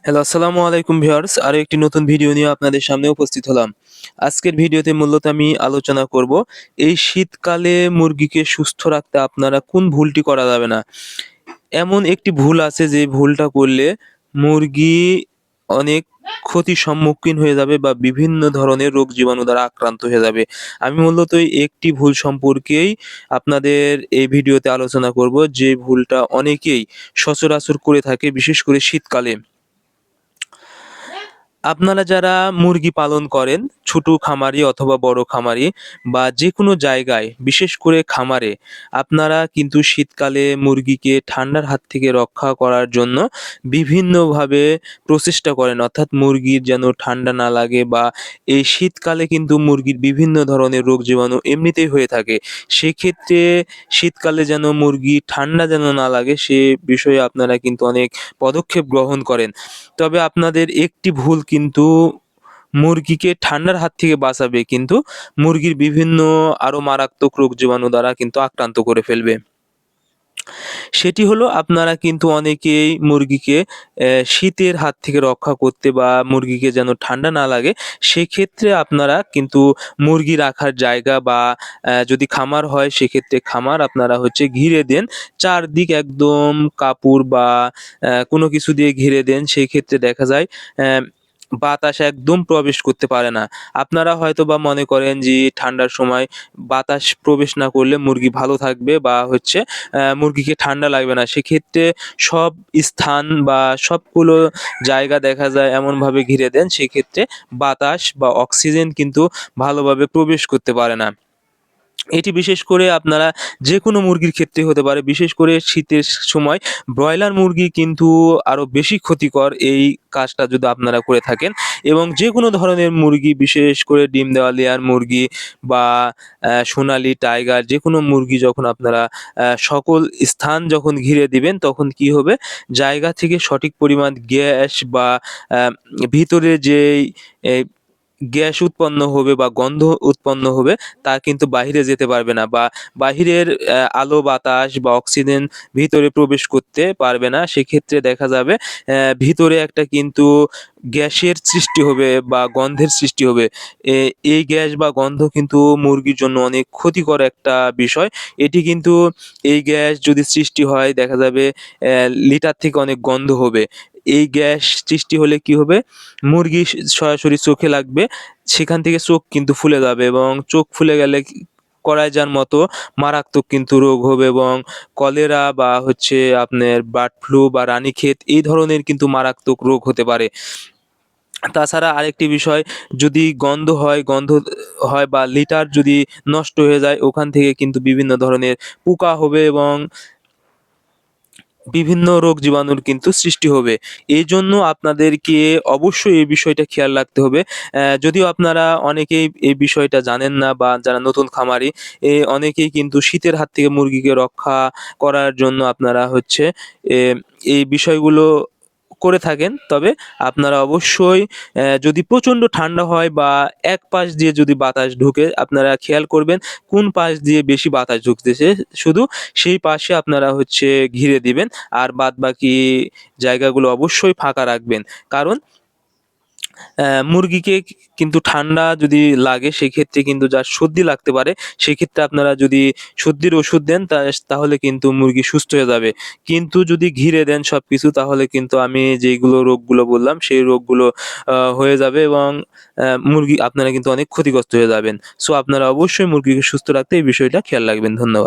Hello, আসসালামু আলাইকুম viewers. আরো একটি নতুন ভিডিও নিয়ে আপনাদের সামনে উপস্থিত হলাম। আজকের ভিডিওতে মূলত আমি আলোচনা করব এই শীতকালে মুরগিকে সুস্থ রাখতে আপনারা কোন ভুলটি করা যাবে না। এমন একটি ভুল আছে যে ভুলটা করলে মুরগি অনেক ক্ষতির সম্মুখীন হয়ে যাবে বা বিভিন্ন ধরনের রোগ জীবাণু দ্বারা আক্রান্ত হয়ে যাবে। আমি মূলত এই একটি ভুল সম্পর্কেই আপনাদের এই ভিডিওতে আলোচনা করব, যে ভুলটা অনেকেই সচরাচর করে থাকে বিশেষ করে শীতকালে। আপনারা যারা মুরগি পালন করেন, ছোট খামারি অথবা বড় খামারি বা যেকোনো জায়গায়, বিশেষ করে খামারে, আপনারা কিন্তু শীতকালে মুরগিকে ঠান্ডার হাত থেকে রক্ষা করার জন্য বিভিন্নভাবে প্রচেষ্টা করেন। অর্থাৎ মুরগির যেন ঠান্ডা না লাগে, বা এই শীতকালে কিন্তু মুরগির বিভিন্ন ধরনের রোগ জীবাণু এমনিতেই হয়ে থাকে। সেক্ষেত্রে শীতকালে যেন মুরগি ঠান্ডা যেন না লাগে, সে বিষয়ে আপনারা কিন্তু অনেক পদক্ষেপ গ্রহণ করেন। তবে আপনাদের একটি ভুল কিন্তু মুরগিকে ঠান্ডার হাত থেকে বাঁচাবে, কিন্তু মুরগির বিভিন্ন আরো মারাত্মক রোগ জীবাণু দ্বারা কিন্তু আক্রান্ত করে ফেলবে। সেটি হলো, আপনারা কিন্তু অনেকেই মুরগিকে শীতের হাত থেকে রক্ষা করতে বা মুরগিকে যেন ঠান্ডা না লাগে, সেক্ষেত্রে আপনারা কিন্তু মুরগি রাখার জায়গা বা যদি খামার হয় সেক্ষেত্রে খামার আপনারা ঘিরে দেন। চারদিক একদম কাপড় বা কোনো কিছু দিয়ে ঘিরে দেন। সেই ক্ষেত্রে দেখা যায় অ্যা বাতাস একদম প্রবেশ করতে পারে না। আপনারা হয়তোবা মনে করেন যে ঠান্ডার সময় বাতাস প্রবেশ না করলে মুরগি ভালো থাকবে বা মুরগিকে ঠান্ডা লাগবে না। সেক্ষেত্রে সব স্থান বা সবগুলো জায়গা দেখা যায় এমনভাবে ঘিরে দেন, সেক্ষেত্রে বাতাস বা অক্সিজেন কিন্তু ভালোভাবে প্রবেশ করতে পারে না। এটি বিশেষ করে আপনারা যেকোনো মুরগির ক্ষেত্রে হতে পারে। বিশেষ করে শীতের সময় ব্রয়লার মুরগি কিন্তু আরো বেশি ক্ষতিকর, এই কাজটা যদি আপনারা করে থাকেন। এবং যেকোনো ধরনের মুরগি, বিশেষ করে ডিম দেওয়া লেয়ার মুরগি বা সোনালী টাইগার, যেকোনো মুরগি যখন আপনারা সকল স্থান যখন ঘিরে দিবেন, তখন কি হবে? জায়গা থেকে সঠিক পরিমাণ গ্যাস বা আ ভিতরে যেই এ গ্যাস উৎপন্ন হবে বা গন্ধ উৎপন্ন হবে, তা কিন্তু বাহিরে যেতে পারবে না, বা বাহিরের আলো বাতাস বা অক্সিজেন ভিতরে প্রবেশ করতে পারবে না। সেক্ষেত্রে দেখা যাবে ভিতরে একটা কিন্তু গ্যাসের সৃষ্টি হবে বা গন্ধের সৃষ্টি হবে। এ এই গ্যাস বা গন্ধ কিন্তু মুরগির জন্য অনেক ক্ষতিকর একটা বিষয়। এটি কিন্তু, এই গ্যাস যদি সৃষ্টি হয়, দেখা যাবে লিটার থেকে অনেক গন্ধ হবে। এই গ্যাস সৃষ্টি হলে কি হবে? মুরগি সরাসরি চোখে লাগবে, সেখান থেকে চোখ কিন্তু ফুলে যাবে, এবং চোখ ফুলে গেলে করায় মতো মারাত্মক কিন্তু রোগ হবে, এবং কলেরা বা আপনার বার্ড ফ্লু বা রানীক্ষেত এই ধরনের কিন্তু মারাত্মক রোগ হতে পারে। তাছাড়া আরেকটি বিষয়, যদি গন্ধ হয় বা লিটার যদি নষ্ট হয়ে যায়, ওখান থেকে কিন্তু বিভিন্ন ধরনের পোকা হবে এবং বিভিন্ন রোগ জীবাণুর কিন্তু সৃষ্টি হবে। এইজন্য আপনাদেরকে অবশ্যই এই বিষয়টা খেয়াল রাখতে হবে। যদিও আপনারা অনেকেই এই বিষয়টা জানেন না, বা যারা নতুন খামারি, অনেকেই কিন্তু শীতের হাত থেকে মুরগিকে রক্ষা করার জন্য আপনারা এ এই বিষয়গুলো করে থাকেন। তবে আপনারা অবশ্যই, যদি প্রচণ্ড ঠান্ডা হয় বা এক পাশ দিয়ে যদি বাতাস ঢুকে, আপনারা খেয়াল করবেন কোন পাশ দিয়ে বেশি বাতাস ঢুকতেছে। শুধু সেই পাশে আপনারা ঘিরে দিবেন। আর বাদবাকি জায়গাগুলো অবশ্যই ফাঁকা রাখবেন। কারণ মুরগিকে কিন্তু ঠান্ডা যদি লাগে, সেক্ষেত্রে কিন্তু যার সর্দি লাগতে পারে, সেক্ষেত্রে আপনারা যদি সর্দির ওষুধ দেন, তাহলে কিন্তু মুরগি সুস্থ হয়ে যাবে। কিন্তু যদি ঘিরে দেন সবকিছু, তাহলে কিন্তু আমি যেইগুলো রোগগুলো বললাম, সেই রোগগুলো হয়ে যাবে, এবং মুরগি আপনারা কিন্তু অনেক ক্ষতিগ্রস্ত হয়ে যাবেন। সো আপনারা অবশ্যই মুরগিকে সুস্থ রাখতে এই বিষয়টা খেয়াল রাখবেন। ধন্যবাদ।